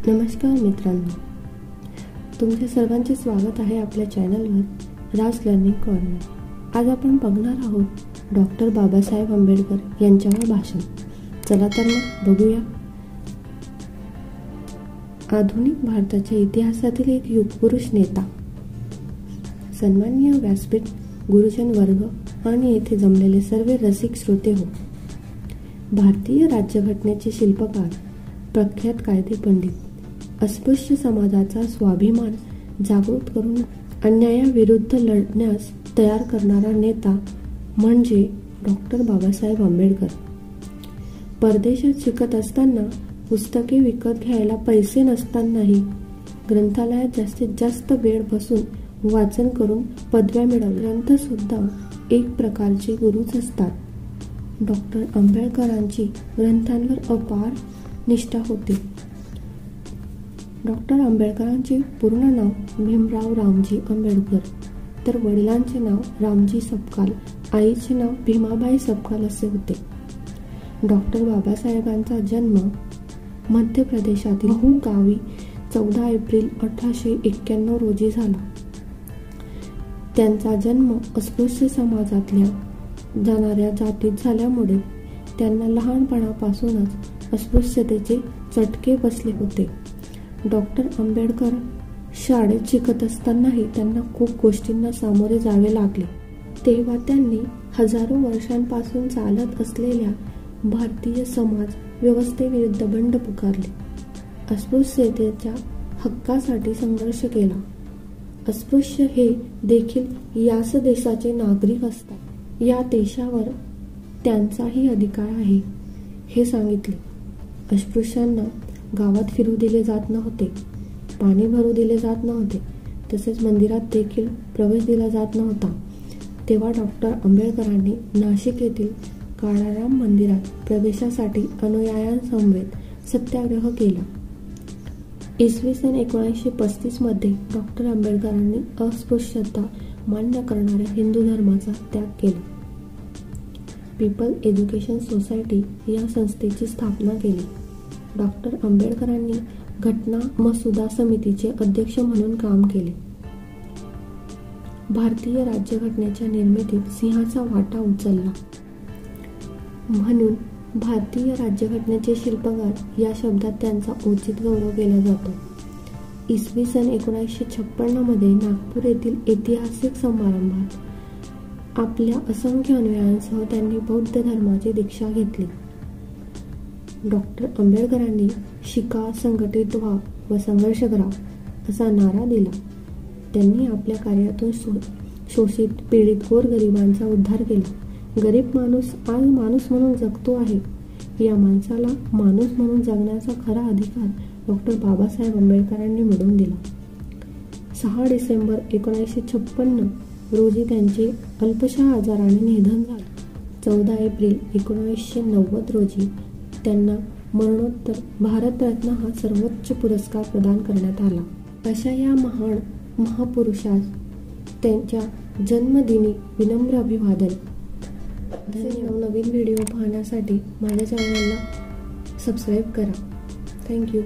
नमस्कार मित्रांनो, तुमचे सर्वांचे स्वागत आहे आपल्या चॅनलवर राज लर्निंग कॉर्नर। आज आपण बघणार आहोत डॉक्टर बाबासाहेब आंबेडकर यांच्यावर भाषण। चला तर मग बघूया। आधुनिक भारताच्या इतिहासातील एक युगपुरुष नेता, सन्माननीय व्यासपीठ, गुरुजन वर्ग आणि येथे जमलेले सर्व रसिक श्रोते हो। भारतीय राज्यघटनेचे शिल्पकार, प्रख्यात कायदे पंडित, अस्पृश्य समाजाचा स्वाभिमान जागृत करून अन्यायाविरुद्ध लढण्यास तयार करणारा नेता म्हणजे डॉक्टर बाबासाहेब आंबेडकर। परदेशात शिकत असताना पुस्तके विकत घ्यायला पैसे नसतानाही ग्रंथालयात जास्तीत जास्त वेळ बसून वाचन करून पदव्या मिळवल्या। ग्रंथ सुद्धा एक प्रकारचे गुरुच असतात। डॉक्टर आंबेडकरांची ग्रंथांवर अपार निष्ठा होती। डॉक्टर आंबेडकरांचे पूर्ण नाव भीमराव रामजी आंबेडकर, तर वडिलांचे नाव रामजी सपकाळ, आईचे नाव भीमाबाई सपकाळ असे होते। डॉक्टर बाबासाहेबांचा जन्म मध्य प्रदेशातील महू गावी 14 एप्रिल 1891 रोजी झाला। त्यांचा जन्म अस्पृश्य समाजातल्या जाणाऱ्या जातीत झाल्यामुळे त्यांना लहानपणापासूनच अस्पृश्यतेचे चटके बसले होते। डॉक्टर आंबेडकर शाळेत शिकत असतानाही त्यांना खूप गोष्टींना सामोरे जावे लागले। तेव्हा त्यांनी हजारो वर्षांपासून चालत असलेल्या भारतीय समाज व्यवस्थेविरुद्ध बंड पुकारले, अस्पृश्यतेच्या हक्कासाठी संघर्ष केला। अस्पृश्य हे देखील याच देशाचे नागरिक असतात, या देशावर त्यांचाही अधिकार आहे हे सांगितले। अस्पृश्यांना गावात फिरू दिले जात नव्हते, पाणी भरू दिले जात नव्हते, तसेच मंदिरात देखील प्रवेश दिला जात नव्हता। तेव्हा डॉक्टर आंबेडकरांनी नाशिक येथील काळाराम मंदिरात प्रवेशासाठी अनुयायांसमवेत सत्याग्रह केला। इसवी सन 1935 मध्ये डॉक्टर आंबेडकरांनी अस्पृश्यता मान्य करणाऱ्या हिंदू धर्माचा त्याग केला। पीपल एज्युकेशन सोसायटी या संस्थेची स्थापना केली। डॉक्टर आंबेडकरांनी घटना मसुदा समितीचे अध्यक्ष म्हणून काम केले। भारतीय राज्यघटनेच्या निर्मितीत सिंहाचा वाटा उचलला, म्हणून भारतीय राज्यघटनेचे शिल्पकार या शब्दात त्यांचा उचित गौरव केला जातो। इसवी सन 1956 मध्ये नागपूर येथील ऐतिहासिक समारंभात आपल्या असंख्य अनुयायांसह त्यांनी बौद्ध धर्माची दीक्षा घेतली। डॉक्टर आंबेडकरांनी शिका, संघटित व्हा व संघर्ष करा असा नारा दिला। त्यांनी आपल्या कार्यातून शोषित, पीडित, गोरगरिबांचा उद्धार केला। गरीब माणूस आज माणूस म्हणून जगतो आहे, या माणसाला माणूस म्हणून जगण्याचा खरा अधिकार डॉक्टर बाबासाहेब आंबेडकरांनी मिळवून दिला। 6 डिसेंबर 1956 रोजी त्यांचे अल्पशा आजाराने निधन झाले। 14 एप्रिल 1990 रोजी त्यांना मरणोत्तर भारतरत्न हा सर्वोच्च पुरस्कार प्रदान करण्यात आला। अशा या महान महापुरुषास त्यांच्या जन्मदिनी विनम्र अभिवादन। नवीन व्हिडिओ पाहण्यासाठी माझ्या चॅनलला सबस्क्राईब करा। थँक्यू।